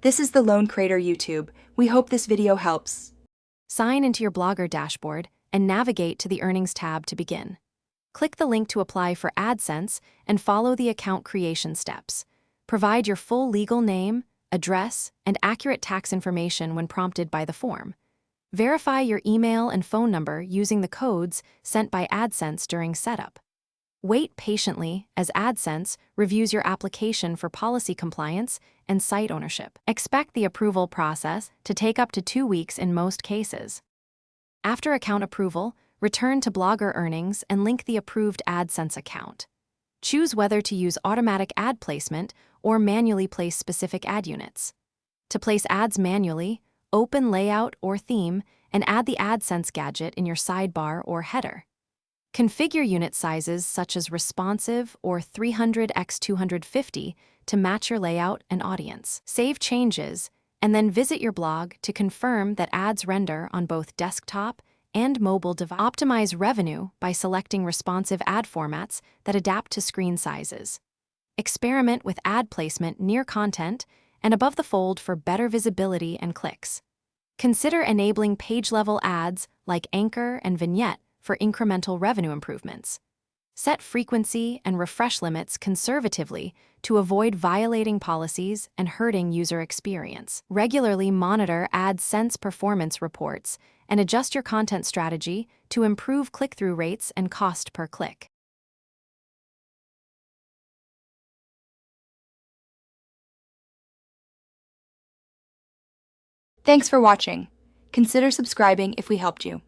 This is the Lone Creator YouTube. We hope this video helps. Sign into your Blogger dashboard and navigate to the Earnings tab to begin. Click the link to apply for Adsense and follow the account creation steps. Provide your full legal name, address, and accurate tax information when prompted by the form. Verify your email and phone number using the codes sent by Adsense during setup. Wait patiently as Adsense reviews your application for policy compliance and site ownership. Expect the approval process to take up to 2 weeks in most cases. After account approval, return to Blogger Earnings and link the approved Adsense account. Choose whether to use automatic ad placement or manually place specific ad units. To place ads manually, open Layout or Theme and add the Adsense gadget in your sidebar or header. Configure unit sizes such as responsive or 300x250 to match your layout and audience. Save changes, and then visit your blog to confirm that ads render on both desktop and mobile devices. Optimize revenue by selecting responsive ad formats that adapt to screen sizes. Experiment with ad placement near content and above the fold for better visibility and clicks. Consider enabling page-level ads like anchor and vignette for incremental revenue improvements. Set frequency and refresh limits conservatively to avoid violating policies and hurting user experience. Regularly monitor Adsense performance reports and adjust your content strategy to improve click-through rates and cost per click. Thanks for watching. Consider subscribing if we helped you.